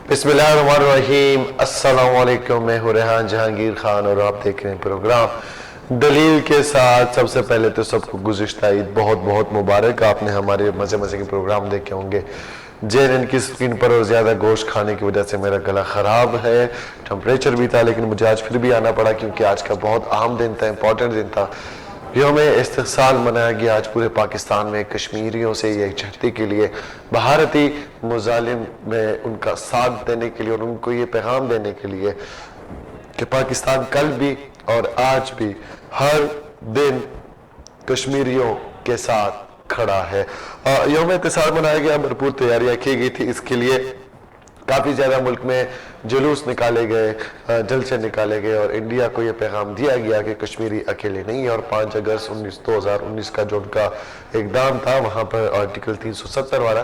بسم اللہ الرحمن الرحیم، السلام علیکم، میں ہوں ریحان جہانگیر خان اور آپ دیکھ رہے ہیں پروگرام دلیل کے ساتھ۔ سب سے پہلے تو سب کو گزشتہ عید بہت بہت مبارک۔ آپ نے ہمارے مزے مزے کے پروگرام دیکھے ہوں گے JNN کی سکرین پر، اور زیادہ گوشت کھانے کی وجہ سے میرا گلا خراب ہے، ٹمپریچر بھی تھا، لیکن مجھے آج پھر بھی آنا پڑا کیونکہ آج کا بہت اہم دن تھا، امپورٹنٹ دن تھا۔ یوم استحصال منایا گیا آج پورے پاکستان میں کشمیریوں سے یہ چاہتے کے لیے، بھارتی مظالم میں ان کا ساتھ دینے کے لیے اور ان کو یہ پیغام دینے کے لیے کہ پاکستان کل بھی اور آج بھی ہر دن کشمیریوں کے ساتھ کھڑا ہے۔ یوم استحصال منایا گیا، بھرپور تیاریاں کی گئی تھی اس کے لیے، کافی زیادہ ملک میں جلوس نکالے گئے، جلسے نکالے گئے اور انڈیا کو یہ پیغام دیا گیا کہ کشمیری اکیلے نہیں ہے، اور 5 اگست 2019 کا جو ان کا اقدام تھا وہاں پر آرٹیکل 370 والا،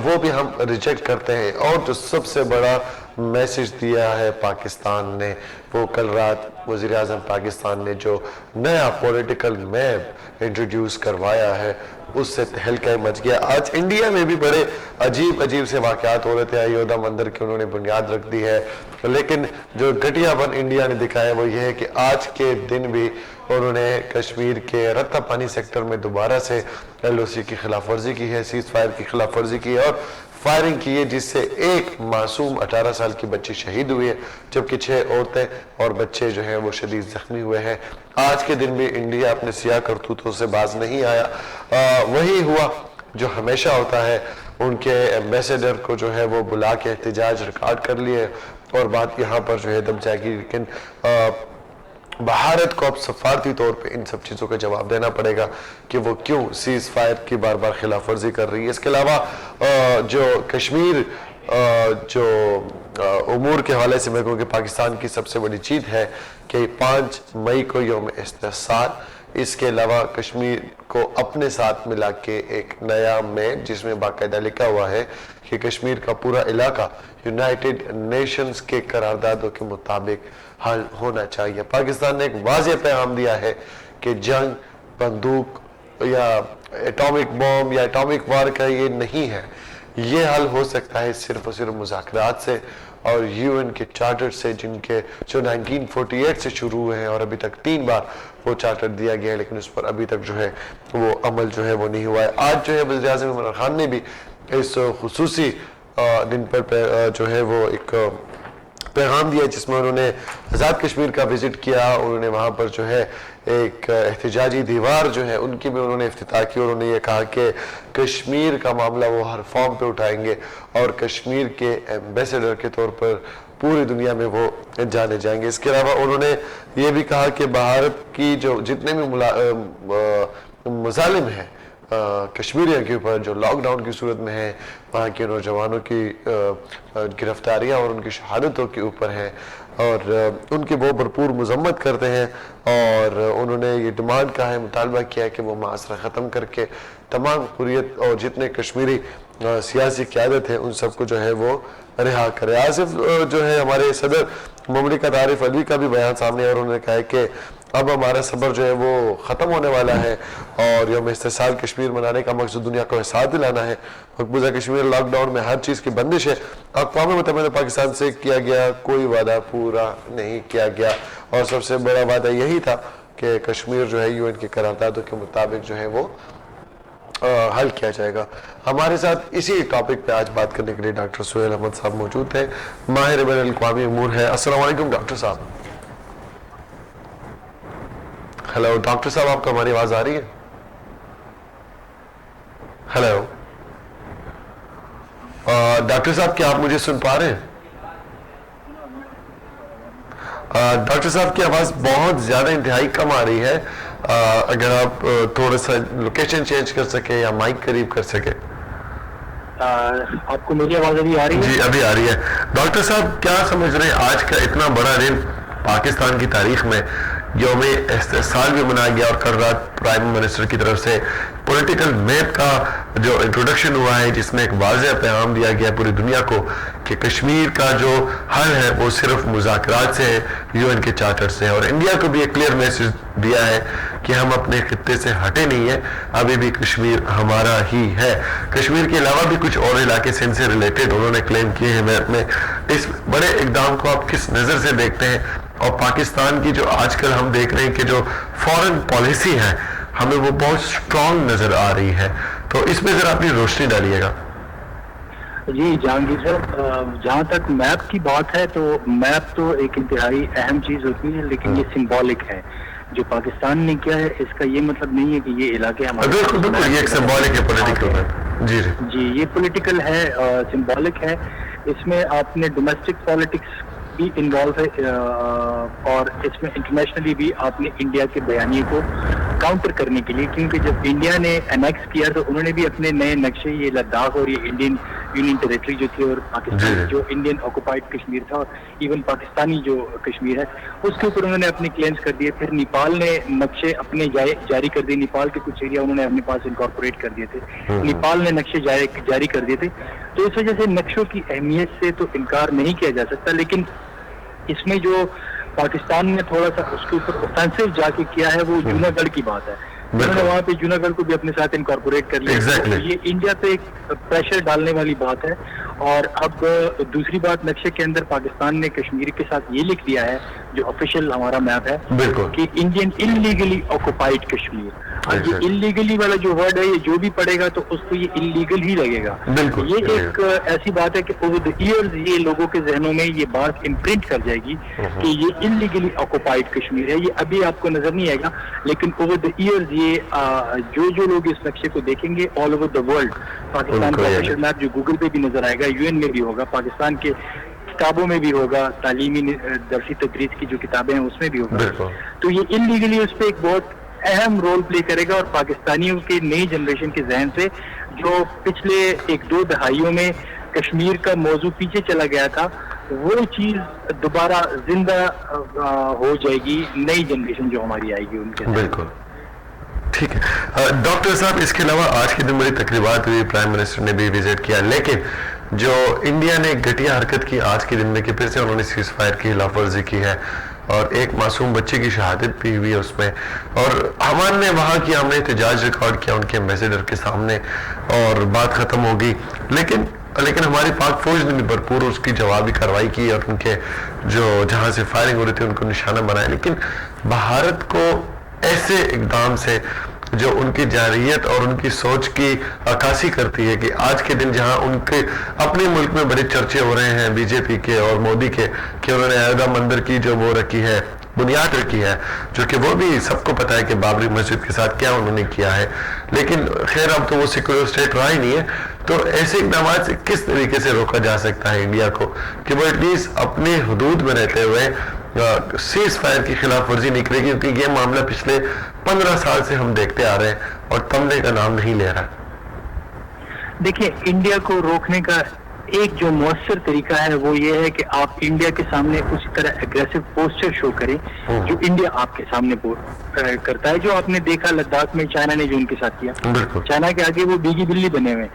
وہ بھی ہم ریجیکٹ کرتے ہیں۔ اور جو سب سے بڑا میسج دیا ہے پاکستان نے، وہ کل رات وزیر اعظم پاکستان نے جو نیا پولیٹیکل میپ انٹروڈیوس کروایا ہے، اس سے تہلکہ مچ گیا۔ آج انڈیا میں بھی بڑے عجیب سے واقعات ہو رہے تھے، ایودھیا مندر کی انہوں نے بنیاد رکھ دی ہے، لیکن جو گھٹیا پن انڈیا نے دکھایا وہ یہ ہے کہ آج کے دن بھی انہوں نے کشمیر کے رتا پانی سیکٹر میں دوبارہ سے LOC کی خلاف ورزی کی ہے، سیز فائر کی خلاف ورزی کی ہے اور فائرنگ کی ہے، جس سے ایک معصوم 18 سال کی بچی شہید ہوئی ہے، جبکہ 6 عورتیں اور بچے جو ہیں وہ شدید زخمی ہوئے ہیں۔ آج کے دن بھی انڈیا اپنے سیاہ کرتوتوں سے باز نہیں آیا۔ وہی ہوا جو ہمیشہ ہوتا ہے، ان کے ایمبیسیڈر کو جو ہے وہ بلا کے احتجاج ریکارڈ کر لیے اور بات یہاں پر جو ہے دب جائے گی، لیکن بھارت کو اب سفارتی طور پہ ان سب چیزوں کا جواب دینا پڑے گا کہ وہ کیوں سیز فائر کی بار بار خلاف ورزی کر رہی ہے۔ اس کے علاوہ جو کشمیر جو امور کے حوالے سے میں کہوں کہ پاکستان کی سب سے بڑی چیز ہے کہ 5 مئی کو یوم استحصال، اس کے علاوہ کشمیر کو اپنے ساتھ ملا کے ایک نیا میپ جس میں باقاعدہ لکھا ہوا ہے کہ کشمیر کا پورا علاقہ یونائٹڈ نیشنز کے قراردادوں کے مطابق حل ہونا چاہیے۔ پاکستان نے ایک واضح پیغام دیا ہے کہ جنگ، بندوق یا ایٹامک بوم یا ایٹامک وار کا یہ نہیں ہے، یہ حل ہو سکتا ہے صرف اور صرف مذاکرات سے اور UN کے چارٹر سے، جن کے جو 1948 سے شروع ہوئے ہیں اور ابھی تک 3 بار وہ چارٹر دیا گیا ہے، لیکن اس پر ابھی تک جو ہے وہ عمل جو ہے وہ نہیں ہوا ہے۔ آج جو ہے وزیر اعظم عمران خان نے بھی اس خصوصی دن پر جو ہے وہ ایک پیغام دیا جس میں انہوں نے آزاد کشمیر کا وزٹ کیا، انہوں نے وہاں پر جو ہے ایک احتجاجی دیوار جو ہے ان کی بھی انہوں نے افتتاح کی، اور انہوں نے یہ کہا کہ کشمیر کا معاملہ وہ ہر فارم پہ اٹھائیں گے اور کشمیر کے ایمبیسیڈر کے طور پر پوری دنیا میں وہ جانے جائیں گے۔ اس کے علاوہ انہوں نے یہ بھی کہا کہ بھارت کی جو جتنے بھی مظالم ہیں کشمیریوں کے اوپر جو لاک ڈاؤن کی صورت میں ہیں، وہاں کے نوجوانوں کی گرفتاریاں اور ان کی شہادتوں کے اوپر ہیں، اور ان کی وہ بھرپور مذمت کرتے ہیں، اور انہوں نے یہ ڈیمانڈ کا ہے، مطالبہ کیا ہے کہ وہ معاشرہ ختم کر کے تمام حریت اور جتنے کشمیری سیاسی قیادت ہے ان سب کو جو ہے وہ رہا کرے۔ آصف جو ہے ہمارے صدر مملکت عارف علوی کا بھی بیان سامنے ہے، اور انہوں نے کہا ہے کہ اب ہمارا صبر جو ہے وہ ختم ہونے والا ہے اور یوم استحصال کشمیر منانے کا مقصد دنیا کو احساس دلانا ہے۔ مقبوضہ کشمیر لاک ڈاؤن میں ہر چیز کی بندش ہے، اقوام متحدہ پاکستان سے کیا گیا کوئی وعدہ پورا نہیں کیا گیا، اور سب سے بڑا وعدہ یہی تھا کہ کشمیر جو ہے UN کے قراردادوں کے مطابق جو ہے وہ حل کیا جائے گا۔ ہمارے ساتھ اسی ٹاپک پہ آج بات کرنے کے لیے ڈاکٹر سہیل احمد صاحب موجود ہیں، ماہر بین الاقوامی امور ہے۔ السلام علیکم ڈاکٹر صاحب۔ ہیلو ڈاکٹر صاحب، آپ کو ہماری آواز آ رہی ہے؟ ہیلو ڈاکٹر صاحب، کیا آپ مجھے سن پا رہے ہیں؟ ڈاکٹر صاحب کی آواز بہت زیادہ انتہائی کم آ رہی ہے، اگر آپ تھوڑا سا لوکیشن چینج کر سکے یا مائک قریب کر سکے۔ آپ کو میری آواز ابھی آ رہی ہے؟ جی ابھی آ رہی ہے۔ ڈاکٹر صاحب کیا سمجھ رہے ہیں آج کا اتنا بڑا دن پاکستان کی تاریخ میں یوم استحصال بھی منایا گیا، اور کل رات پرائم منسٹر کی طرف سے پولیٹیکل میپ کا جو انٹروڈکشن ہوا ہے جس میں ایک واضح پیغام دیا گیا پوری دنیا کو کہ کشمیر کا جو حل ہے وہ صرف مذاکرات سے ہے, یو این کے چارٹر سے ہے, اور انڈیا کو بھی ایک کلیئر میسج دیا ہے کہ ہم اپنے خطے سے ہٹے نہیں ہیں, ابھی بھی کشمیر ہمارا ہی ہے. کشمیر کے علاوہ بھی کچھ اور علاقے سے ان سے ریلیٹڈ انہوں نے کلیم کیے ہیں میپ میں. اس بڑے اقدام کو آپ کس نظر سے دیکھتے ہیں, اور پاکستان کی جو آج کل ہم دیکھ رہے ہیں کہ جو فورن پالیسی ہے ہمیں وہ بہت اسٹرانگ نظر آ رہی ہے, تو اس میں ذرا اپنی روشنی ڈالیے گا. جی جہانگیر صاحب, جہاں تک میپ کی بات ہے تو میپ تو ایک انتہائی اہم چیز ہوتی ہے, لیکن یہ سمبولک ہے. جو پاکستان نے کیا ہے اس کا یہ مطلب نہیں ہے کہ یہ علاقے ہمارے, بالکل یہ ایک سمبولک ہے, پولیٹیکل ہے. جی یہ پولیٹیکل ہے, سمبولک ہے. اس میں آپ نے ڈومیسٹک پالیٹکس بھی انوالو ہے, اور اس میں انٹرنیشنلی بھی آپ نے انڈیا کے بیانیے کو کاؤنٹر کرنے کے لیے, کیونکہ جب انڈیا نے انیکس کیا تو انہوں نے بھی اپنے نئے نقشے, یہ لداخ اور یہ انڈین یونین ٹیریٹری جو تھی اور پاکستان جو انڈین آکوپائڈ کشمیر تھا اور ایون پاکستانی جو کشمیر ہے اس کے اوپر انہوں نے اپنے کلیمز کر دیے. پھر نیپال نے نقشے اپنے جاری کر دیے, نیپال کے کچھ ایریا انہوں نے اپنے پاس انکارپوریٹ کر دیے تھے, نیپال نے نقشے جاری کر دیے تھے. تو اس وجہ سے نقشوں کی اہمیت سے تو انکار نہیں کیا جا سکتا, لیکن اس میں جو پاکستان نے تھوڑا سا اس کے اوپر اوفینسو جا کے کیا ہے وہ جونا گڑھ کی بات ہے. انہوں نے وہاں پہ جونا گڑھ کو بھی اپنے ساتھ انکارپوریٹ کر لیا. یہ انڈیا پہ ایک پریشر ڈالنے والی بات ہے. اور اب دوسری بات, نقشے کے اندر پاکستان نے کشمیر کے ساتھ یہ لکھ دیا ہے جو آفیشیل ہمارا میپ ہے کہ انڈین انلیگلی آکوپائڈ کشمیر. یہ انلیگلی والا جو ورڈ ہے یہ جو بھی پڑھے گا تو اس کو یہ انلیگل ہی لگے گا. یہ ایک ایسی بات ہے کہ اوور دی ایئرز یہ لوگوں کے ذہنوں میں یہ بات امپرنٹ کر جائے گی کہ یہ انلیگلی آکوپائڈ کشمیر ہے. یہ ابھی آپ کو نظر نہیں آئے گا, لیکن اوور دی ایئرز یہ جو لوگ اس نقشے کو دیکھیں گے all over the world, Pakistan کا آفیشیل میپ جو گوگل پہ بھی نظر آئے گا, یو این میں بھی ہوگا, پاکستان کے کتابوں میں بھی ہوگا, تعلیمی درسی تدریس کی جو کتابیں ہیں اس میں بھی ہوگا. تو یہ انلیگلی اس پہ ایک بہت اہم رول پلے کرے گا, اور پاکستانیوں کے نئی جنریشن کے ذہن سے جو پچھلے 1-2 دہائیوں میں کشمیر کا موضوع پیچھے چلا گیا تھا وہ چیز دوبارہ زندہ ہو جائے گی نئی جنریشن جو ہماری آئے گی ان کے. بالکل ٹھیک ہے ڈاکٹر صاحب. اس کے علاوہ آج کے دن بڑی تقریبات ہوئی, پرائم منسٹر نے بھی وزٹ کیا, لیکن جو انڈیا نے گھٹیا حرکت کی آج کے دن میں کہ پھر سے انہوں نے سیز فائر کی خلاف ورزی کی ہے, اور ایک معصوم بچے کی شہادت بھی ہوئی ہے اس میں, اور ہمارے نے وہاں کی ہم نے احتجاج ریکارڈ کیا ان کے ایمبیسیڈر کے سامنے اور بات ختم ہو گئی. لیکن ہماری پاک فوج نے بھی بھرپور اس کی جوابی کارروائی کی اور ان کے جو جہاں سے فائرنگ ہو رہی تھی ان کو نشانہ بنایا. لیکن بھارت کو ایسے اقدام سے جو ان کی جارحیت اور ان کی سوچ کی عکاسی کرتی ہے کہ آج کے دن جہاں ان کے اپنے ملک میں بڑے چرچے ہو رہے ہیں بی جے پی کے اور مودی کے کہ انہوں نے ایودھیا مندر کی جو وہ رکھی ہے, بنیاد رکھی ہے, جو کہ وہ بھی سب کو پتا ہے کہ بابری مسجد کے ساتھ کیا انہوں نے کیا ہے, لیکن خیر اب تو وہ سیکولر اسٹیٹ رہا ہی نہیں ہے. تو ایسے اقدامات سے کس طریقے سے روکا جا سکتا ہے انڈیا کو کہ وہ ایٹ لیسٹ اپنے حدود میں رہتے ہوئے سیز فائر کی خلاف ورزی نہیں کرے گی, کیونکہ یہ معاملہ پچھلے 15 سال سے ہم دیکھتے آ رہے ہیں اور تمنے کا نام نہیں لے رہا. دیکھیں, انڈیا کو روکنے کا ایک جو مؤثر طریقہ ہے وہ یہ ہے کہ آپ انڈیا کے سامنے اسی طرح اگریسو پوسچر شو کریں جو انڈیا آپ کے سامنے کرتا ہے. جو آپ نے دیکھا لداخ میں چائنا نے جو ان کے ساتھ کیا, چائنا کے آگے وہ بیگی بلی بنے ہوئے.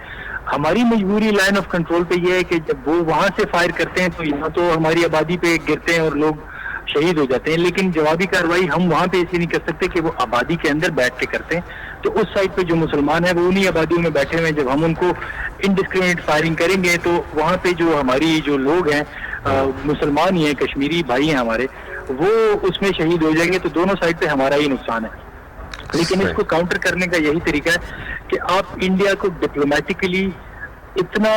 ہماری مجبوری لائن آف کنٹرول پہ یہ ہے کہ جب وہ وہاں سے فائر کرتے ہیں تو یہاں تو ہماری آبادی پہ گرتے ہیں اور لوگ شہید ہو جاتے ہیں, لیکن جوابی کارروائی ہم وہاں پہ ایسے نہیں کر سکتے کہ وہ آبادی کے اندر بیٹھ کے کرتے ہیں. تو اس سائڈ پہ جو مسلمان ہیں وہ انہی آبادیوں میں بیٹھے ہوئے ہیں, جب ہم ان کو انڈسکریمنیٹ فائرنگ کریں گے تو وہاں پہ جو ہماری جو لوگ ہیں مسلمان ہی ہیں, کشمیری بھائی ہیں ہمارے, وہ اس میں شہید ہو جائیں گے. تو دونوں سائڈ پہ ہمارا ہی نقصان ہے. لیکن اس کو کاؤنٹر کرنے کا یہی طریقہ ہے کہ آپ انڈیا کو ڈپلومیٹکلی اتنا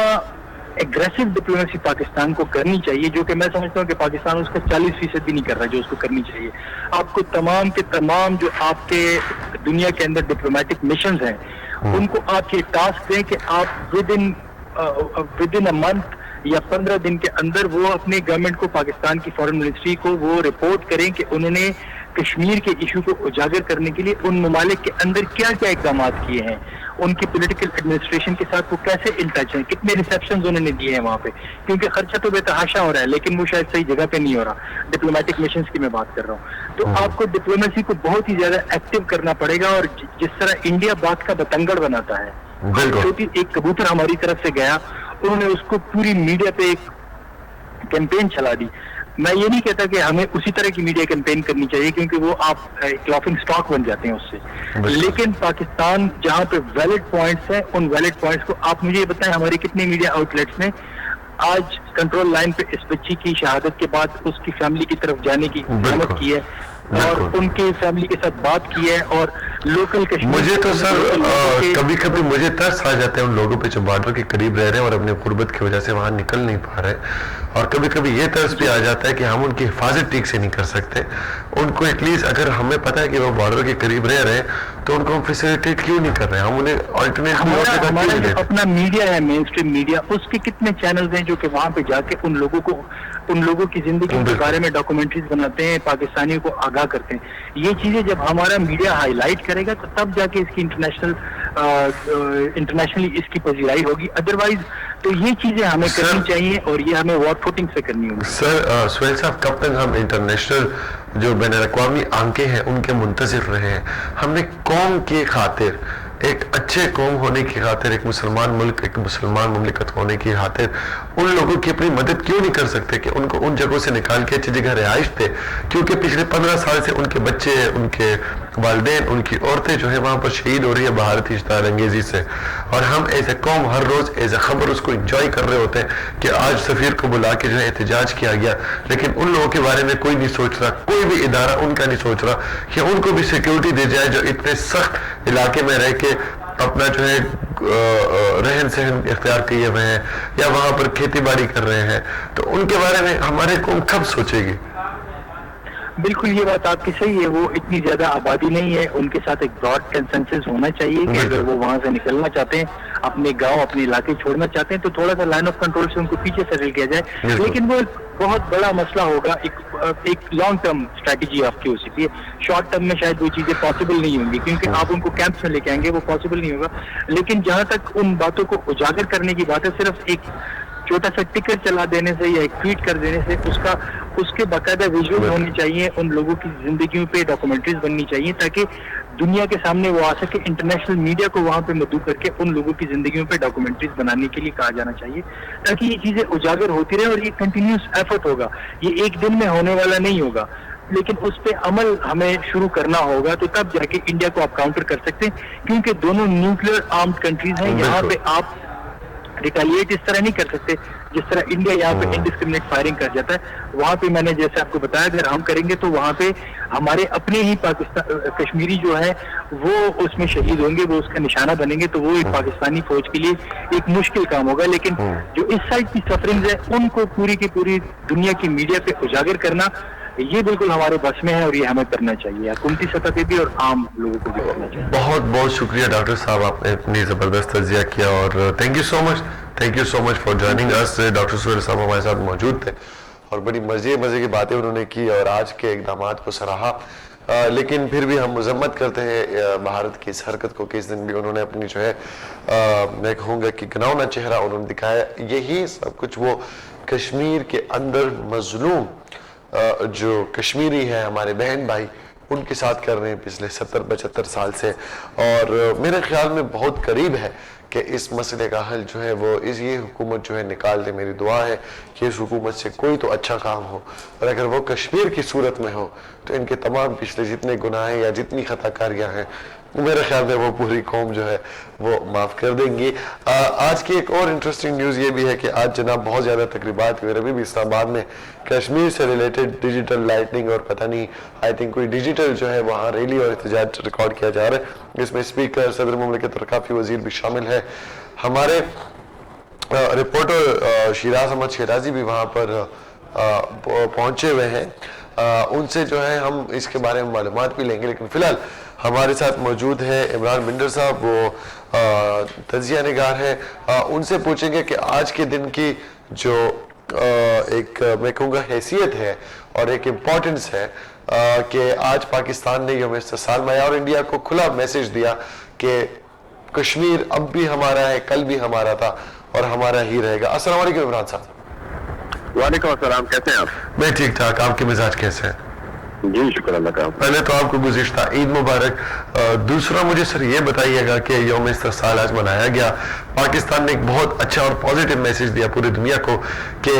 ایگریسو ڈپلومیسی پاکستان کو کرنی چاہیے, جو کہ میں سمجھتا ہوں کہ پاکستان اس کا 40% بھی نہیں کر رہا جو اس کو کرنی چاہیے. آپ کو تمام کے تمام جو آپ کے دنیا کے اندر ڈپلومیٹک مشنز ہیں ان کو آپ یہ ٹاسک دیں کہ آپ ود ان اے منتھ یا 15 دن کے اندر وہ اپنے گورنمنٹ کو, پاکستان کی فارن منسٹری کو وہ رپورٹ کریں کہ انہوں نے کشمیر کے ایشو کو اجاگر کرنے کے لیے ان ممالک کے اندر کیا کیا اقدامات کیے ہیں. ان کی پولیٹیکل ایڈمنسٹریشن کے ساتھ وہ کیسے ان ٹچ ہیں, کتنے ریسیپشنز انہوں نے دیے ہیں وہاں پہ, کیونکہ خرچہ تو بے تحاشا ہو رہا ہے لیکن وہ شاید صحیح جگہ پہ نہیں ہو رہا. ڈپلومیٹک مشنز کی میں بات کر رہا ہوں. تو آپ کو ڈپلومیسی کو بہت ہی زیادہ ایکٹیو کرنا پڑے گا, اور جس طرح انڈیا بات کا بتنگڑ بناتا ہے, چھوٹی ایک کبوتر ہماری طرف سے گیا, انہوں نے اس کو پوری میڈیا پہ ایک کیمپین چلا دی. میں یہ نہیں کہتا کہ ہمیں اسی طرح کی میڈیا کیمپین کرنی چاہیے کیونکہ وہ آپ لافنگ اسٹاک بن جاتے ہیں اس سے, لیکن پاکستان جہاں پہ ویلڈ پوائنٹس ہیں ان ویلڈ پوائنٹس کو آپ مجھے یہ بتائیں ہماری کتنے میڈیا آؤٹ لیٹس نے آج کنٹرول لائن پہ اس بچی کی شہادت کے بعد اس کی فیملی کی طرف جانے کی ہمت کی ہے اور ان کے فیملی کے ساتھ بات کی ہے, اور لوکل کشمیر. مجھے تو سر کبھی کبھی مجھے ترس آ جاتا ہے ان لوگوں پہ جو بارڈر کے قریب رہ رہے ہیں اور اپنے غربت کی وجہ سے وہاں نکل نہیں پا رہے, اور کبھی کبھی یہ ترس بھی آ جاتا ہے کہ ہم ان کی حفاظت ٹھیک سے نہیں کر سکتے. ان کو ایٹ لیسٹ اگر ہمیں پتا ہے کہ وہ بارڈر کے قریب رہ رہے ہیں تو ان کو ہم فیسیلیٹیٹ کیوں نہیں کر رہے, ہم انہیں آلٹرنیٹ. ہمارا جو اپنا میڈیا ہے مین اسٹریم میڈیا, اس کے کتنے چینلز ہیں جو کہ وہاں پہ جا کے ان لوگوں کی زندگی کے بارے میں ڈاکومنٹریز بناتے ہیں, پاکستانیوں کو آگاہ کرتے ہیں. یہ چیزیں جب ہمارا میڈیا ہائی لائٹ کرے گا تو تب جا کے اس کی انٹرنیشنلی اس کی پذیرائی ہوگی, ادروائز تو یہ چیزیں ہمیں کرنی چاہیے اور یہ ہمیں وارڈ فوٹنگ سے کرنی ہوگی. سر سہیل صاحب, کب تک ہم انٹرنیشنل جو بین الاقوامی آنکھیں ہیں ان کے منتظر رہے ہیں؟ ہم نے قوم کی خاطر, ایک اچھے قوم ہونے کی خاطر, ایک مسلمان ملک, ایک مسلمان مملکت ہونے کی خاطر ان لوگوں کی اپنی مدد کیوں نہیں کر سکتے کہ ان کو ان جگہوں سے نکال کے اچھی جگہ رہائش دے, کیونکہ پچھلے 15 سال سے ان کے بچے, ان کے والدین, ان کی عورتیں جو ہے وہاں پر شہید ہو رہی ہے بھارتی اشتعال انگیزی سے, اور ہم ایز اے قوم ہر روز ایز اے خبر اس کو انجوائے کر رہے ہوتے ہیں کہ آج سفیر کو بلا کے جو ہے احتجاج کیا گیا, لیکن ان لوگوں کے بارے میں کوئی نہیں سوچ رہا, کوئی بھی ادارہ ان کا نہیں سوچ رہا کہ ان کو بھی سیکیورٹی دی جائے جو اتنے سخت علاقے میں رہ کے اپنا جو ہے رہن سہن اختیار کیے ہوئے ہیں یا وہاں پر کھیتی باڑی کر رہے ہیں. تو ان کے بارے میں ہمارے قوم کب سوچے گی؟ بالکل یہ بات آپ کی صحیح ہے, وہ اتنی زیادہ آبادی نہیں ہے, ان کے ساتھ ایک براڈ کنسنسس ہونا چاہیے کہ اگر وہ وہاں سے نکلنا چاہتے ہیں, اپنے گاؤں اپنے علاقے چھوڑنا چاہتے ہیں تو تھوڑا سا لائن آف کنٹرول سے ان کو پیچھے سیٹل کیا جائے, لیکن وہ ایک بہت بڑا مسئلہ ہوگا, ایک لانگ ٹرم اسٹریٹجی آپ کی ہو سکتی ہے. شارٹ ٹرم میں شاید وہ چیزیں پاسبل نہیں ہوں گی کیونکہ آپ ان کو کیمپس میں لے کے آئیں گے, وہ پاسبل نہیں ہوگا. لیکن جہاں تک ان باتوں کو اجاگر کرنے کی بات ہے, صرف ایک چھوٹا سا ٹکر چلا دینے سے یا ایک ٹویٹ کر دینے سے اس کے باقاعدہ ویژول ہونے چاہیے, ان لوگوں کی زندگیوں پہ ڈاکومنٹریز بننی چاہیے تاکہ دنیا کے سامنے وہ آ سکے. انٹرنیشنل میڈیا کو وہاں پہ مدعو کر کے ان لوگوں کی زندگیوں پہ ڈاکومنٹریز بنانے کے لیے کہا جانا چاہیے تاکہ یہ چیزیں اجاگر ہوتی رہے, اور یہ کنٹینیوس ایفرٹ ہوگا, یہ ایک دن میں ہونے والا نہیں ہوگا, لیکن اس پہ عمل ہمیں شروع کرنا ہوگا تو تب جا کے انڈیا کو آپ کاؤنٹر کر سکتے ہیں, کیونکہ دونوں نیوکلیر آرمڈ کنٹریز ہیں. یہاں پہ آپ ریٹیلیٹ اس طرح نہیں کر سکتے جس طرح انڈیا یہاں پہ انڈسکرمنیٹ فائرنگ کر جاتا ہے. وہاں پہ میں نے جیسے آپ کو بتایا اگر ہم کریں گے تو وہاں پہ ہمارے اپنے ہی کشمیری جو ہے وہ اس میں شہید ہوں گے, وہ اس کا نشانہ بنیں گے, تو وہ ایک پاکستانی فوج کے لیے ایک مشکل کام ہوگا. لیکن جو اس سائڈ کی سفرنگز ہے ان کو پوری کی پوری دنیا کی میڈیا پہ اجاگر کرنا یہ بالکل ہمارے بس میں ہے اور یہ ہمیں کرنا چاہیے, حکومتی سطح پہ بھی اور عام لوگوں کو بھی کرنا چاہیے. بہت بہت شکریہ ڈاکٹر صاحب, آپ نے اتنی زبردست تجزیہ کیا, اور thank you so much for joining اس. ڈاکٹر سہیل صاحب ہمارے ساتھ موجود تھے اور بڑی مزے کی باتیں انہوں نے کی اور آج کے اقدامات کو سراہا, لیکن پھر بھی ہم مذمت کرتے ہیں بھارت کی اس حرکت کو کہ اس دن بھی انہوں نے اپنی جو ہے میں کہوں گا کہ گناؤنا چہرہ انہوں نے دکھایا. یہی سب کچھ وہ کشمیر کے اندر مظلوم جو کشمیری ہے ہمارے بہن بھائی ان کے ساتھ کر رہے ہیں پچھلے 70-75 سال سے, اور میرے خیال میں بہت قریب ہے کہ اس مسئلے کا حل جو ہے وہ یہ حکومت جو ہے نکال دے. میری دعا ہے کہ اس حکومت سے کوئی تو اچھا کام ہو, اور اگر وہ کشمیر کی صورت میں ہو تو ان کے تمام پچھلے جتنے گناہیں یا جتنی خطا کاریاں ہیں میرے خیال میں وہ پوری قوم جو ہے وہ معاف کر دیں گی. آج کی ایک اور انٹرسٹنگ نیوز یہ بھی ہے کہ آج جناب بہت زیادہ تقریبات ہوئے ابھی بھی اسلام آباد میں کشمیر سے ریلیٹڈ ڈیجیٹل لائٹنگ اور پتہ نہیں آئی تھنک کوئی ڈیجیٹل جو ہے وہاں ریلی اور احتجاج ریکارڈ کیا جا رہا ہے. اس میں اسپیکر صدر مملکت اور کافی وزیر بھی شامل ہے. ہمارے رپورٹر شیراز احمد شیرازی بھی وہاں پر پہنچے ہوئے ہیں, ان سے جو ہے ہم اس کے بارے میں معلومات بھی لیں گے. لیکن فی الحال ہمارے ساتھ موجود ہے عمران بنڈر صاحب, وہ تجزیہ نگار ہے. ان سے پوچھیں گے کہ آج کے دن کی جو ایک میں کہوں گا حیثیت ہے اور ایک امپورٹنس ہے کہ آج پاکستان نے یوم استحصال منایا اور انڈیا کو کھلا میسج دیا کہ کشمیر اب بھی ہمارا ہے, کل بھی ہمارا تھا اور ہمارا ہی رہے گا. السلام علیکم عمران صاحب. وعلیکم السلام, کیسے ہیں آپ؟ میں ٹھیک ٹھاک, آپ کے مزاج کیسے ہیں؟ جی شکر اللہ کا. پہلے تو آپ کو گزشتہ عید مبارک. دوسرا مجھے سر یہ بتائیے گا کہ یوم استقلال آج منایا گیا, پاکستان نے ایک بہت اچھا اور پازیٹیو میسج دیا پوری دنیا کو کہ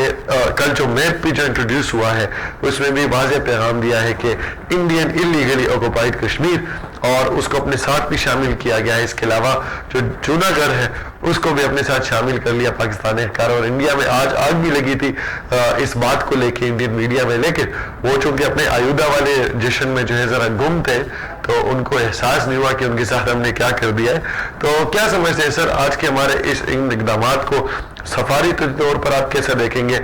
کل جو میپ بھی جو انٹروڈیوس ہوا ہے اس میں بھی واضح پیغام دیا ہے کہ انڈین انلیگلی آکوپائڈ کشمیر, اور اس کو اپنے ساتھ بھی شامل کیا گیا ہے. اس کے علاوہ جو جونا گڑھ ہے اس کو بھی اپنے ساتھ شامل کر لیا پاکستان نے کہا. اور انڈیا میں آج آگ بھی لگی تھی اس بات کو لے کے انڈین میڈیا میں, لیکن وہ چونکہ اپنے آیودا والے جشن میں جو ہے ذرا گم تھے تو ان کو احساس نہیں ہوا کہ ان کے ساتھ ہم نے کیا کر دیا ہے. تو کیا سمجھتے ہیں سر آج کے ہمارے ان اقدامات کو سفاری طور پر آپ کیسے دیکھیں گے,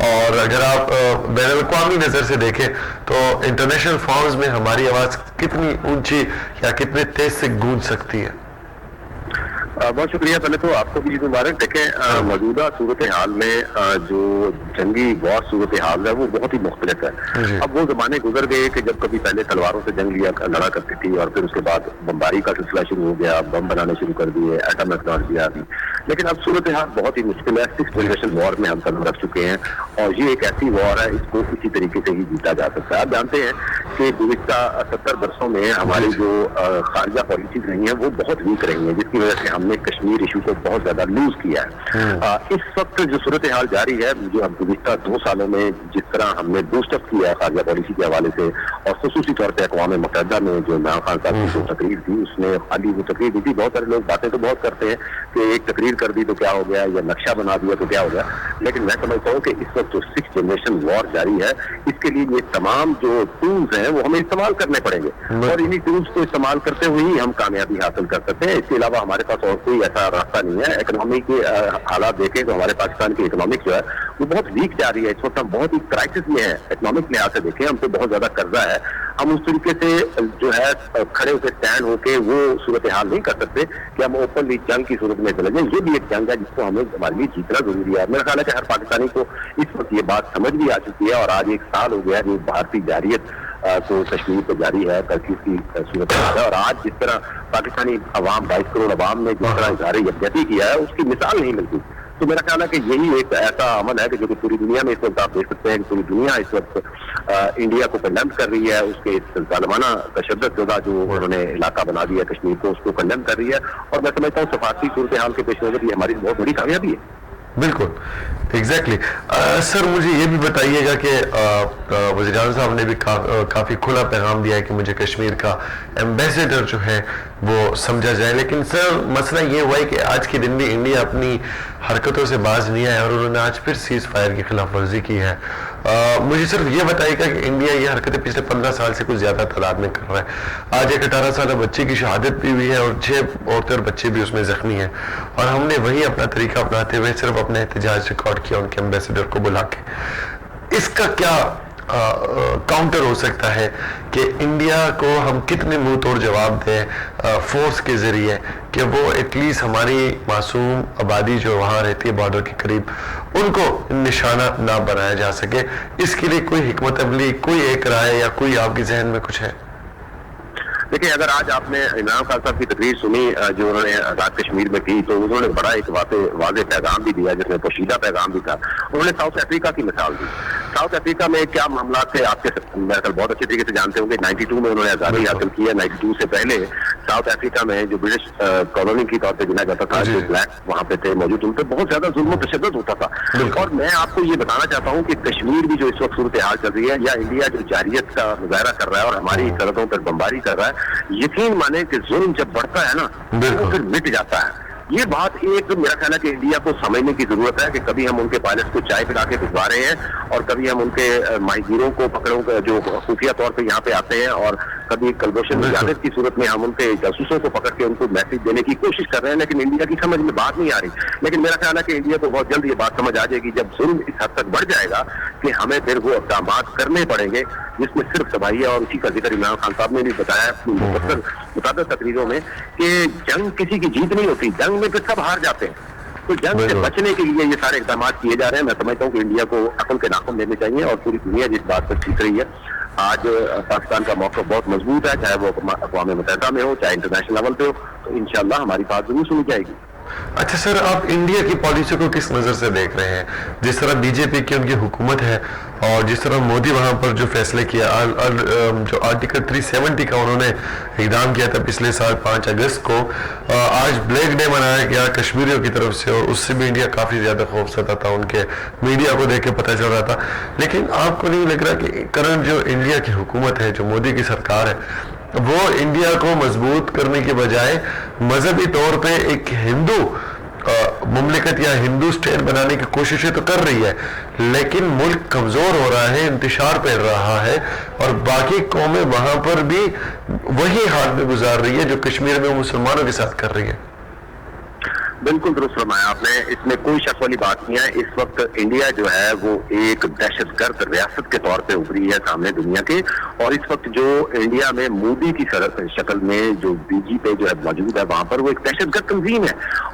اور اگر آپ بین الاقوامی نظر سے دیکھیں تو انٹرنیشنل فارمز میں ہماری آواز کتنی اونچی یا کتنے تیز سے گونج سکتی ہے؟ بہت شکریہ. پہلے تو آپ کو بھی عید مبارک. دیکھیں موجودہ صورتحال میں جو جنگی وار صورتحال ہے وہ بہت ہی مختلف ہے. اب وہ زمانے گزر گئے کہ جب کبھی پہلے تلواروں سے جنگ لڑا کرتی تھی اور پھر اس کے بعد بمباری کا سلسلہ شروع ہو گیا, بم بنانے شروع کر دیے, ایٹم ٹیکنالوجی آ گئی. لیکن اب صورتحال بہت ہی مشکل ہے. 6th جنریشن وار میں ہم قدم رکھ چکے ہیں اور یہ ایک ایسی وار ہے اس کو کسی طریقے سے ہی جیتا جا سکتا ہے. آپ جانتے ہیں کہ گزشتہ 70 برسوں میں ہماری جو خارجہ پالیسیز رہی ہیں وہ بہت ویک رہی ہیں, جس کی وجہ سے ہم نے کشمیر ایشو کو بہت زیادہ لوز کیا ہے. اس وقت جو صورتحال جاری ہے, جو ہم گزشتہ 2 سالوں میں جس طرح ہم نے بوسٹ اپ کیا ہے خارجہ پالیسی کے حوالے سے, اور خصوصی طور پہ اقوام متحدہ میں جو عمران خان صاحب کی جو تقریر تھی, اس نے خالی وہ تقریر دی تھی. بہت سارے لوگ باتیں تو بہت کرتے ہیں کہ ایک تقریر کر دی تو کیا ہو گیا, یا نقشہ بنا دیا تو کیا ہو گیا, لیکن میں سمجھتا ہوں کہ اس وقت جو 6th جنریشن وار جاری ہے اس کے لیے یہ تمام جو ٹولز ہیں وہ ہمیں استعمال کرنے پڑیں گے, اور انہی ٹولز کو استعمال کرتے ہوئے ہی ہم کامیابی حاصل کر سکتے ہیں. اس کے علاوہ ہمارے پاس اور کوئی ایسا راستہ نہیں ہے. اکنامی کے حالات دیکھیں تو ہمارے پاکستان کی اکنامک جو ہے وہ بہت ویک جا رہی ہے. اس وقت ہم بہت ہی کرائسس میں ہے. اکنامک لحاظ سے دیکھیں ہم کو بہت زیادہ قرضہ ہے. ہم اس طریقے سے جو ہے کھڑے ہو کے اسٹینڈ ہو کے وہ صورتحال نہیں کر سکتے کہ ہم اوپنلی جنگ کی صورت میں چلے جائیں. یہ بھی ایک جنگ ہے جس کو ہمیں ہمارے لیے جیتنا ضروری ہے. میرا خیال ہے کہ ہر پاکستانی کو اس وقت یہ بات سمجھ بھی آ چکی ہے, اور آج 1 سال ہو گیا جو بھارتی جارحیت تو کشمیر پہ جاری ہے, ترکیب کی صورت ہے. اور آج جس طرح پاکستانی عوام 22 کروڑ عوام نے جس طرح اظہار یکجہتی کیا ہے اس کی مثال نہیں ملتی. تو میرا خیال ہے کہ یہی ایک ایسا عمل ہے کہ جو کہ پوری دنیا میں اس وقت آپ دیکھ سکتے ہیں کہ پوری دنیا اس وقت انڈیا کو کنڈیم کر رہی ہے. اس کے ظالمانہ تشدد زدہ جو انہوں نے علاقہ بنا دیا کشمیر کو, اس کو کنڈیم کر رہی ہے. اور میں سمجھتا ہوں سفارتی صورتحال کے پیش نظر یہ ہماری بہت بڑی کامیابی ہے. بالکل ایگزیکٹلی. سر مجھے یہ بھی بتائیے گا کہ وزیر اعظم صاحب نے بھی کافی کھلا پیغام دیا ہے کہ مجھے کشمیر کا ایمبیسیڈر جو ہے وہ سمجھا جائے, لیکن سر مسئلہ یہ ہوا ہے کہ آج کے دن بھی انڈیا اپنی حرکتوں سے باز نہیں آیا اور انہوں نے آج پھر سیز فائر کی خلاف ورزی کی ہے. مجھے صرف یہ بتائیے گا کہ انڈیا یہ حرکتیں پچھلے 15 سال سے کچھ زیادہ تعداد میں کر رہا ہے. آج ایک 18 سالہ بچے کی شہادت بھی ہوئی ہے اور 6 عورتیں اور بچے بھی اس میں زخمی ہیں, اور ہم نے وہی اپنا طریقہ اپناتے ہوئے صرف اپنا احتجاج ریکارڈ کیا ان کے ایمبیسیڈر کو بلا کے. اس کا کیا کاؤنٹر ہو سکتا ہے کہ انڈیا کو ہم کتنے منہ توڑ جواب دیں فورس کے ذریعے کہ وہ ایٹ لیسٹ ہماری معصوم آبادی جو وہاں رہتی ہے بارڈر کے قریب ان کو نشانہ نہ بنایا جا سکے؟ اس کے لیے کوئی حکمت عملی, کوئی ایک رائے یا کوئی آپ کے ذہن میں کچھ ہے؟ دیکھیں اگر آج آپ نے عمران خان صاحب کی تقریر سنی جو انہوں نے آزاد کشمیر میں کی تو انہوں نے بڑا ایک واضح پیغام بھی دیا جس میں پوشیدہ پیغام بھی تھا. انہوں نے ساؤتھ افریقہ کی مثال دی. ساؤتھ افریقہ میں کیا معاملات تھے آپ کے بہت اچھے طریقے سے جانتے ہوں گے. 92 میں انہوں نے آزادی حاصل کی ہے. 92 سے پہلے ساؤتھ افریقہ میں جو برٹش کالونی کی طور پہ گنا جاتا تھا, جو بلیک وہاں پہ تھے موجود, ان پہ بہت زیادہ ظلم و تشدد ہوتا تھا. اور میں آپ کو یہ بتانا چاہتا ہوں کہ کشمیر بھی جو اس وقت صورتحال چل رہی ہے, یا انڈیا جو جارحیت کا مظاہرہ کر رہا ہے اور ہماری سرحدوں پر بمباری کر رہا ہے, یقین مانے کہ ظلم جب بڑھتا ہے نا وہ پھر مٹ جاتا ہے. یہ بات ایک میرا خیال ہے کہ انڈیا کو سمجھنے کی ضرورت ہے کہ کبھی ہم ان کے پائلٹ کو چائے پلا کے بھجوا رہے ہیں, اور کبھی ہم ان کے ماہی گیروں کو پکڑوں جو خفیہ طور پہ یہاں پہ آتے ہیں, اور کبھی کلبوشن مجاہد کی صورت میں ہم ان کے جاسوسوں کو پکڑ کے ان کو میسج دینے کی کوشش کر رہے ہیں. لیکن انڈیا کی سمجھ میں بات نہیں آ رہی. لیکن میرا خیال ہے کہ انڈیا کو بہت جلد یہ بات سمجھ آ جائے گی جب ظلم اس حد تک بڑھ جائے گا کہ ہمیں پھر وہ اقدامات کرنے پڑیں گے جس میں صرف تباہی ہے. اور اسی کا ذکر عمران خان صاحب نے بھی بتایا متعدد تقریروں میں کہ جنگ کسی کی جیت نہیں ہوتی, جنگ میں پھر سب ہار جاتے ہیں. تو جنگ سے بچنے کے لیے یہ سارے اقدامات کیے جا رہے ہیں. میں سمجھتا ہوں کہ انڈیا کو عقل کے ناخن لینے چاہیے, اور پوری دنیا جس بات پر سیکھ رہی ہے. آج پاکستان کا موقف بہت مضبوط ہے, چاہے وہ اقوام متحدہ میں ہو, چاہے انٹرنیشنل لیول پہ ہو. تو انشاءاللہ ہماری بات ضرور سنی جائے گی. اچھا سر, آپ انڈیا کی پالیسی کو کس نظر سے دیکھ رہے ہیں؟ جس طرح بی جے پی کی ان کی حکومت ہے اور جس طرح مودی وہاں پر جو فیصلے کیا, جو آرٹیکل 370 کا انہوں نے اقدام کیا تھا پچھلے سال 5 اگست کو, آج بلیک ڈے منایا گیا کشمیریوں کی طرف سے, اور اس سے بھی انڈیا کافی زیادہ خوفزدہ تھا, ان کے میڈیا کو دیکھ کے پتہ چل رہا تھا. لیکن آپ کو نہیں لگ رہا کہ کرنٹ جو انڈیا کی حکومت ہے, جو مودی کی سرکار ہے, وہ انڈیا کو مضبوط کرنے کے بجائے مذہبی طور پہ ایک ہندو مملکت یا ہندو اسٹیٹ بنانے کی کوششیں تو کر رہی ہے, لیکن ملک کمزور ہو رہا ہے, انتشار پھیل رہا ہے, اور باقی قومیں وہاں پر بھی وہی حال میں گزار رہی ہے جو کشمیر میں مسلمانوں کے ساتھ کر رہی ہے؟ بالکل درست فرمایا آپ نے, اس میں کوئی شک والی بات نہیں ہے. اس وقت انڈیا جو ہے وہ ایک دہشت گرد ریاست کے طور پہ ابھری ہے سامنے دنیا کے, اور اس وقت جو انڈیا میں مودی کی شکل میں جو بی جے پی جو ہے موجود ہے وہاں پر, وہ ایک دہشت گرد تنظیم ہے,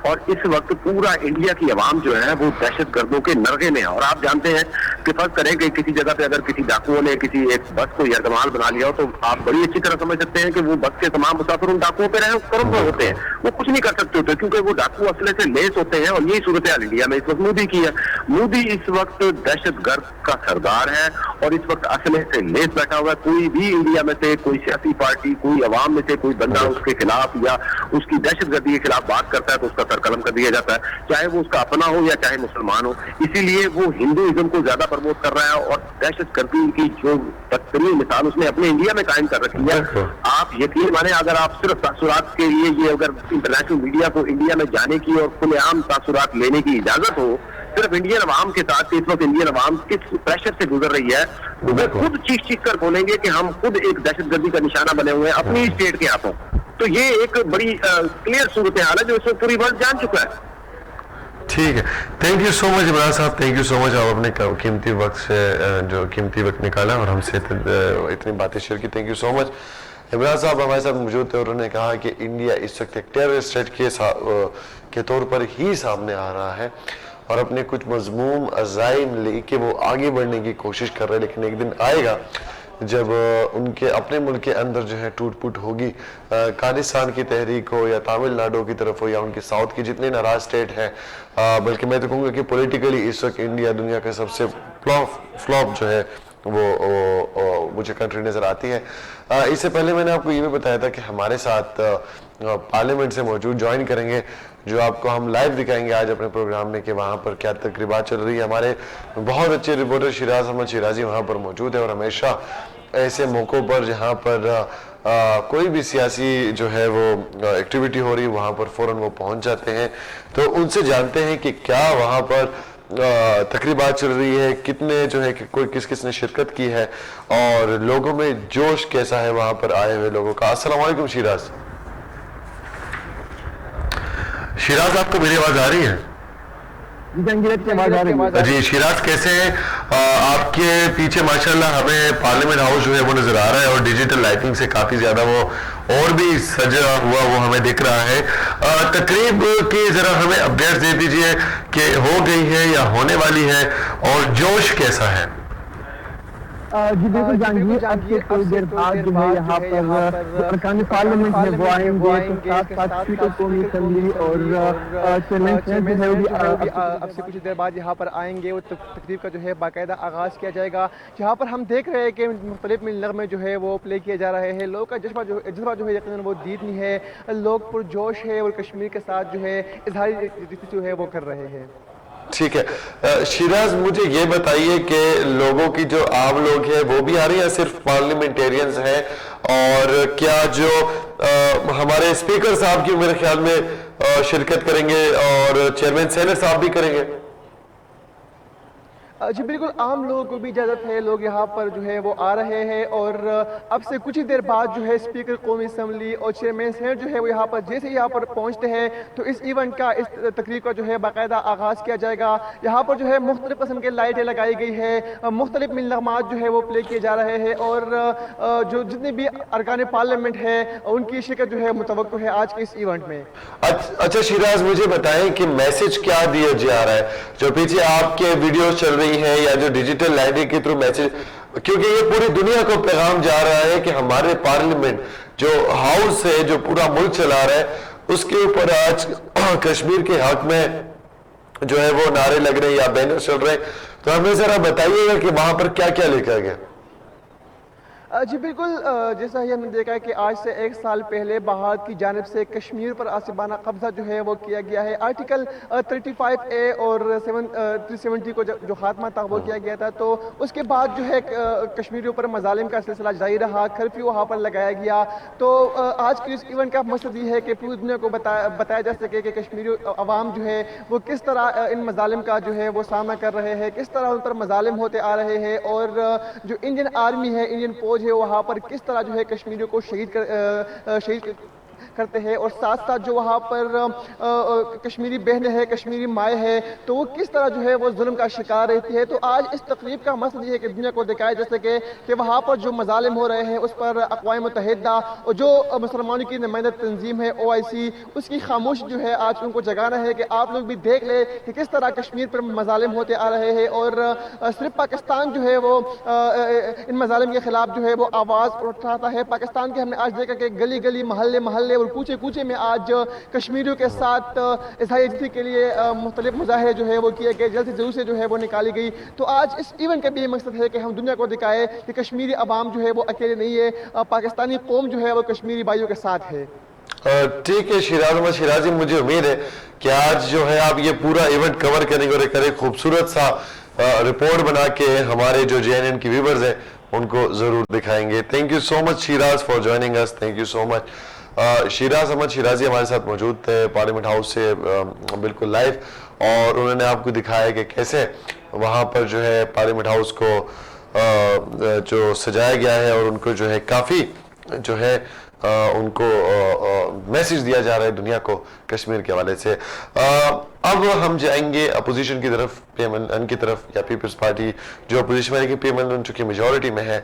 اور اس وقت پورا انڈیا کی عوام جو ہے وہ دہشت گردوں کے نرغے میں ہے. اور آپ جانتے ہیں کہ فرض کریں کہ کسی جگہ پہ اگر کسی ڈاکوؤں نے کسی ایک بس کو یرغمال بنا لیا ہو, تو آپ بڑی اچھی طرح سمجھ سکتے ہیں کہ وہ بس کے تمام مسافر ان ڈاکوؤں پہ کرم ہوتے ہیں, وہ کچھ نہیں کر سکتے ہوتے, کیونکہ وہ ڈاکو اسلحے سے لیس ہوتے ہیں. اور یہی صورتحال انڈیا میں اس وقت مودی کی ہے. مودی اس وقت دہشت گرد کا سردار ہے, اور اس وقت اسلحے سے لیس بیٹھا ہوا ہے. کوئی بھی انڈیا میں سے کوئی سیاسی پارٹی, کوئی عوام میں سے کوئی بندہ اس کے خلاف یا اس کی دہشت گردی کے خلاف بات کرتا ہے تو اس کا سر قلم کر دیا جاتا ہے, چاہے وہ اس کا اپنا ہو یا چاہے مسلمان ہو. اسی لیے وہ ہندوازم کو زیادہ پروموٹ کر رہا ہے, اور دہشت گردی کی جو بدترین مثال اس نے اپنے انڈیا میں قائم کر رکھی ہے. آپ یقین مانیں, اگر آپ صرف تاثرات کے لیے یہ اگر انٹرنیشنل میڈیا کو انڈیا میں جانے کی اور کھلے عام تاثرات لینے کی اجازت ہو صرف انڈین عوام کے ساتھ, اس وقت انڈین عوام کس پریشر سے گزر رہی ہے, تو وہ خود چیخ کر بولیں گے کہ ہم خود ایک دہشت گردی کا نشانہ بنے ہوئے ہیں اپنی اسٹیٹ کے ہاتھوں. تو یہ ایک بڑی کلیئر صورتحال ہے جو اس وقت پوری ورلڈ جان چکا ہے. ٹھیک ہے, تھینک یو سو مچ عمران صاحب, تھینک یو سو مچ. آپ اپنے قیمتی وقت سے جو قیمتی وقت نکالا اور ہم سے اتنی باتیں شیئر کی, تھینک یو سو مچ. عمران صاحب ہمارے ساتھ موجود تھے, اور انہوں نے کہا کہ انڈیا اس وقت ایک ٹیررسٹ اسٹیٹ کے طور پر ہی سامنے آ رہا ہے, اور اپنے کچھ مضموم عزائم لے کے وہ آگے بڑھنے کی کوشش کر رہے ہیں. لیکن ایک دن آئے گا جب ان کے اپنے ملک کے اندر جو ہے ٹوٹ پوٹ ہوگی, کالستان کی تحریک ہو یا تامل ناڈو کی طرف ہو یا ان کے ساؤتھ کی جتنے ناراض اسٹیٹ ہیں, بلکہ میں تو کہوں گا کہ پولیٹیکلی اس وقت انڈیا دنیا کا سب سے فلاپ جو ہے وہ مجھے کنٹری نظر آتی ہے. اس سے پہلے میں نے آپ کو یہ بھی بتایا تھا کہ ہمارے ساتھ پارلیمنٹ سے موجود جوائن کریں گے, جو آپ کو ہم لائیو دکھائیں گے آج اپنے پروگرام میں کہ وہاں پر کیا تقریبات چل رہی ہے. ہمارے بہت اچھے رپورٹر شیراز احمد شیرازی وہاں پر موجود ہے, اور ہمیشہ ایسے موقعوں پر جہاں پر کوئی بھی سیاسی جو ہے وہ ایکٹیویٹی ہو رہی ہے وہاں پر فوراً وہ پہنچ جاتے ہیں. تو ان سے جانتے ہیں کہ کیا وہاں پر تقریبات چل رہی ہے, کتنے جو ہے کہ کوئی کس نے شرکت کی ہے, اور لوگوں میں جوش کیسا ہے وہاں پر آئے ہوئے لوگوں کا. السلام علیکم شیراز. شیراز آپ کو میری آواز آ رہی ہے؟ جی شیراز کیسے ہیں آپ؟ کے پیچھے ماشاءاللہ ہمیں پارلیمنٹ ہاؤس جو ہے وہ نظر آ رہا ہے, اور ڈیجیٹل لائٹنگ سے کافی زیادہ وہ اور بھی سجا ہوا وہ ہمیں دکھ رہا ہے. تقریب کی ذرا ہمیں اپڈیٹس دے دیجئے کہ ہو گئی ہے یا ہونے والی ہے, اور جوش کیسا ہے؟ جی بالکل جہانگیر, اب سے کچھ دیر بعد جو ہے یہاں پر ارکان پارلیمنٹ میں وہ آئیں گے, تو ساتھ ساتھ اسپیکر قومی اسمبلی اور چیئرمین سینٹ جو ہے وہ بھی اب سے کچھ دیر بعد یہاں پر آئیں گے. وہ تقریب کا جو ہے باقاعدہ آغاز کیا جائے گا, جہاں پر ہم دیکھ رہے ہیں کہ مختلف نغمے جو ہے وہ پلے کیے جا رہے ہیں. لوگوں کا جذبہ جو ہے یقیناً وہ دیدنی ہے, لوگ پرجوش ہے اور کشمیر کے ساتھ جو ہے اظہاری جو ہے وہ کر رہے ہیں. ٹھیک ہے شیراز, مجھے یہ بتائیے کہ لوگوں کی جو عام لوگ ہیں وہ بھی آ رہی ہیں, صرف پارلیمنٹیرینز ہیں, اور کیا جو ہمارے اسپیکر صاحب کی میرے خیال میں شرکت کریں گے, اور چیئرمین سینٹ صاحب بھی کریں گے؟ جی بالکل, عام لوگوں کو بھی اجازت ہے, لوگ یہاں پر جو ہے وہ آ رہے ہیں, اور اب سے کچھ ہی دیر بعد جو ہے اسپیکر قومی اسمبلی اور چیئرمین سینٹ جو ہے وہ یہاں پر جیسے یہاں پر پہنچتے ہیں تو اس ایونٹ کا, اس تقریب کا جو ہے باقاعدہ آغاز کیا جائے گا. یہاں پر جو ہے مختلف قسم کے لائٹیں لگائی گئی ہے, مختلف نغمات جو ہے وہ پلے کیے جا رہے ہیں, اور جو جتنے بھی ارکان پارلیمنٹ ہے ان کی شرکت جو ہے متوقع ہے آج کے اس ایونٹ میں. اچھا شیراز, مجھے بتائیں کہ میسج کیا دیا جا رہا ہے, جو پیچھے آپ کے ویڈیوز چل رہی ہے یا جو ڈیجیٹل لائٹنگ کے تھرو میسج, کیونکہ یہ پوری دنیا کو پیغام جا رہا ہے کہ ہمارے پارلیمنٹ جو ہاؤس ہے جو پورا ملک چلا رہا ہے اس کے اوپر آج کشمیر کے حق میں جو ہے وہ نعرے لگ رہے ہیں یا بینر چل رہے ہیں, تو ہمیں ذرا بتائیے گا کہ وہاں پر کیا کیا لکھا گیا؟ جی بالکل, جیسا ہی ہم نے دیکھا ہے کہ آج سے 1 سال پہلے بھارت کی جانب سے کشمیر پر آصفانہ قبضہ جو ہے وہ کیا گیا ہے. آرٹیکل 35A اور 370 کو جو خاتمہ تھا وہ کیا گیا تھا, تو اس کے بعد جو ہے کشمیریوں پر مظالم کا سلسلہ جاری رہا, کرفیو وہاں پر لگایا گیا. تو آج کے اس ایونٹ کا مقصد یہ ہے کہ پوری دنیا کو بتایا جا سکے کہ کشمیری عوام جو ہے وہ کس طرح ان مظالم کا جو ہے وہ سامنا کر رہے ہیں, کس طرح ان پر مظالم ہوتے آ رہے ہیں, اور جو انڈین آرمی ہے, انڈین فوج ہے, وہاں پر کس طرح جو ہے کشمیریوں کو شہید کرتے ہیں, اور ساتھ ساتھ جو وہاں پر کشمیری بہنیں ہیں, کشمیری مائیں ہیں, تو وہ کس طرح جو ہے وہ ظلم کا شکار رہتی ہے. تو آج اس تقریب کا مقصد یہ ہے کہ دنیا کو دکھایا جا سکے کہ وہاں پر جو مظالم ہو رہے ہیں اس پر اقوام متحدہ اور جو مسلمانوں کی نمائندہ تنظیم ہے OIC, اس کی خاموشی جو ہے آج ان کو جگانا ہے کہ آپ لوگ بھی دیکھ لیں کہ کس طرح کشمیر پر مظالم ہوتے آ رہے ہیں, اور صرف پاکستان جو ہے وہ ان مظالم کے خلاف جو ہے وہ آواز اٹھاتا ہے. پاکستان کے ہم نے آج دیکھا کہ گلی گلی, محلے محلے اور کوچے کوچے میں آج کشمیریوں کے ساتھ اظہار یکجہتی کے لیے مختلف مظاہرے جو ہے وہ کیے گئے, جلد سے جلد سے جو ہے وہ نکالی گئی. تو آج اس ایونٹ کا بھی یہ مقصد ہے کہ ہم دنیا کو دکھائے کہ کشمیری عوام جو ہے وہ اکیلے نہیں ہے, پاکستانی قوم جو ہے وہ کشمیری بھائیوں کے ساتھ ہے. ٹھیک ہے شیراز احمد شیرازی, مجھے امید ہے کہ آج جو ہے آپ یہ پورا ایونٹ کور کریں گے اور ایک خوبصورت سا رپورٹ بنا کے ہمارے جو JNN کی ویورز ہیں ان کو ضرور دکھائیں گے. Thank you so much Shiraz for joining اس, thank you so much. Shiraz Ahmed Shirazi ہمارے ساتھ موجود تھے پارلیمنٹ ہاؤس سے بالکل لائیو, اور انہوں نے آپ کو دکھایا کہ کیسے وہاں پر جو ہے پارلیمنٹ ہاؤس کو جو سجایا گیا ہے, اور ان کو جو ہے کافی جو ہے ان کو میسج دیا جا رہا ہے دنیا کو کشمیر کے حوالے سے. اب ہم جائیں گے اپوزیشن کی طرف, PMLN کی طرف, یا پیپلز پارٹی جو اپوزیشن میں, لیکن PMLN چونکہ میجورٹی میں ہے.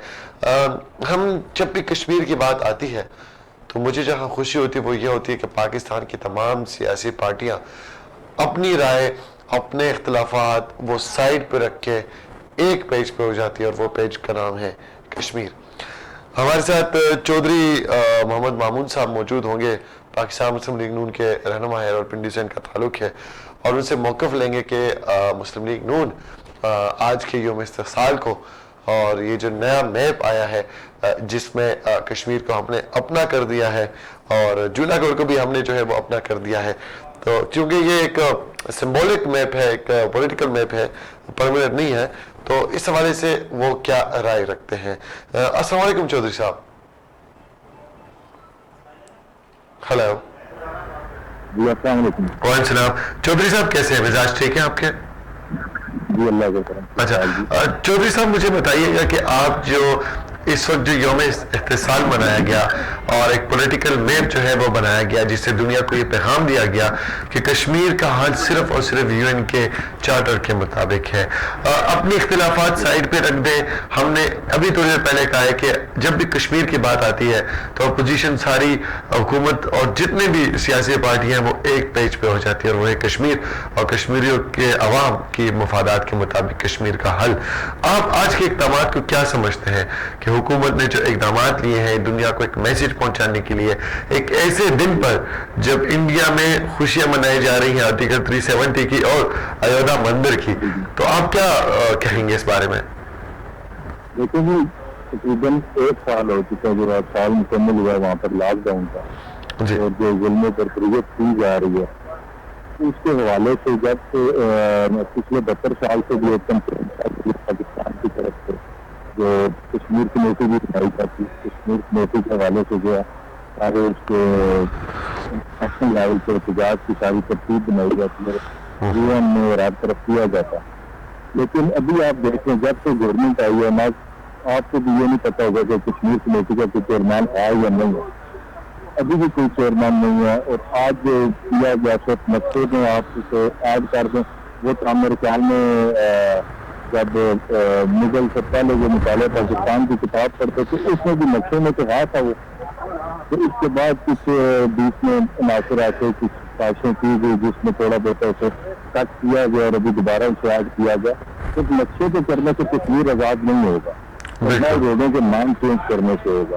ہم جب بھی کشمیر کی بات آتی ہے تو مجھے جہاں خوشی ہوتی ہے وہ یہ ہوتی ہے کہ پاکستان کی تمام سیاسی پارٹیاں اپنی رائے, اپنے اختلافات وہ سائڈ پہ رکھ کے ایک پیج پہ ہو جاتی ہے, اور وہ پیج کا نام ہے کشمیر. ہمارے ساتھ چودھری محمد مامون صاحب موجود ہوں گے, پاکستان مسلم لیگ نون کے رہنما ہے اور پنڈی سے ان کا تعلق ہے, اور ان سے موقف لیں گے کہ مسلم لیگ نون آج کے یوم استقصال کو, اور یہ جو نیا میپ آیا ہے جس میں کشمیر کو ہم نے اپنا کر دیا ہے اور جوناگڑھ کو بھی ہم نے جو ہے وہ اپنا کر دیا ہے, تو چونکہ یہ ایک سمبولک میپ ہے, ایک پولیٹیکل میپ ہے, پرماننٹ نہیں ہے, تو اس حوالے سے وہ کیا رائے رکھتے ہیں. السلام علیکم چودھری صاحب. ہیلو. جی السلام علیکم. وعلیکم السلام. چودھری صاحب کیسے ہیں, مزاج ٹھیک ہے آپ کے؟ جی اللہ کا کرم. اچھا چودھری صاحب مجھے بتائیے گا کہ آپ جو اس وقت جو یوم استقصال منایا گیا اور ایک پولیٹیکل میپ جو ہے وہ بنایا گیا جس سے دنیا کو یہ پیغام دیا گیا کہ کشمیر کا حل صرف اور صرف UN کے چارٹر کے مطابق ہے, اپنی اختلافات سائڈ پہ رکھ دیں. ہم نے ابھی تھوڑی دیر پہلے کہا ہے کہ جب بھی کشمیر کی بات آتی ہے تو اپوزیشن ساری حکومت اور جتنے بھی سیاسی پارٹیاں وہ ایک پیج پہ ہو جاتی ہے, اور وہ ہے کشمیر اور کشمیریوں کے عوام کی مفادات کے مطابق کشمیر کا حل. آپ آج کے اقدامات کو کیا سمجھتے ہیں کہ حکومت نے جو اقدامات لیے ہیں دنیا کو ایک میسج پہنچانے کے لیے ایک ایسے دن پر جب انڈیا میں خوشیاں منائی جا رہی ہیں آرٹیکل 370 کی اور ایودھیا مندر کی, تو آپ کیا کہیں گے اس بارے میں؟ دیکھیں جی تقریباً 1 سال ہو چکا, جو سال مکمل ہوا وہاں پر لاک ڈاؤن کا, اور جو ظلم و بربریت کی جا رہی ہے اس کے حوالے سے جب پچھلے 72 سال سے جو پاکستان کی طرف سے جو کشمیر کمیٹی بھی بنائی جاتی ہے, کشمیر کمیٹی کے حوالے سے جو ہے سارے اس کے نیشنل لیول پہ احتجاج کی ساری ترتیب بنائی جاتی ہے, UN میں اور ہر طرف کیا جاتا ہے. لیکن ابھی آپ دیکھیں جب سے گورنمنٹ آئی ہے, آپ کو بھی یہ نہیں پتا ہوگا کہ کشمیر کمیٹی کا کوئی چیئرمین ہے یا نہیں ہے, ابھی بھی کوئی چیئرمین نہیں ہے. اور آج جو کیا گیا صرف مقصد میں آپ اسے ایڈ کر دیں, وہ تو میرے خیال میں جب مغل سے پہلے جو مطالعہ پاکستان کی کتاب پڑھتے تھے اس میں بھی نقشے میں تو ہے تھا وہ, تو اس کے بعد کچھ بیچ میں عناصر ایسے کچھ سازشیں کی گئی جس میں تھوڑا بہت اسے کٹ کیا گیا اور ابھی دوبارہ اسے ایڈ کیا گیا. صرف نقشے پہ کرنے سے کشمیر آزاد نہیں ہوگا, روڈوں کے نام چینج کرنے سے ہوگا.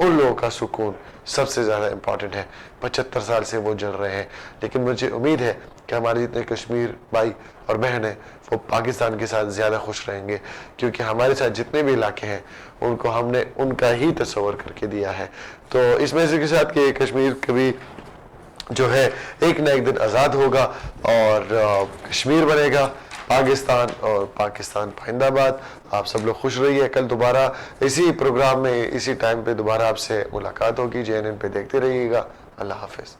ان لوگوں کا سکون سب سے زیادہ امپورٹنٹ ہے. 75 سال سے وہ جڑ رہے ہیں, لیکن مجھے امید ہے کہ ہمارے جتنے کشمیر بھائی اور بہن ہیں وہ پاکستان کے ساتھ زیادہ خوش رہیں گے, کیونکہ ہمارے ساتھ جتنے بھی علاقے ہیں ان کو ہم نے ان کا ہی تصور کر کے دیا ہے. تو اس میں سے کے ساتھ کہ کشمیر کبھی جو ہے ایک نہ ایک دن آزاد ہوگا اور کشمیر بنے گا پاکستان, اور پاکستان پائندہ باد. آپ سب لوگ خوش رہیے. کل دوبارہ اسی پروگرام میں اسی ٹائم پہ دوبارہ آپ سے ملاقات ہوگی. JNN پہ دیکھتے رہیے گا. اللہ حافظ.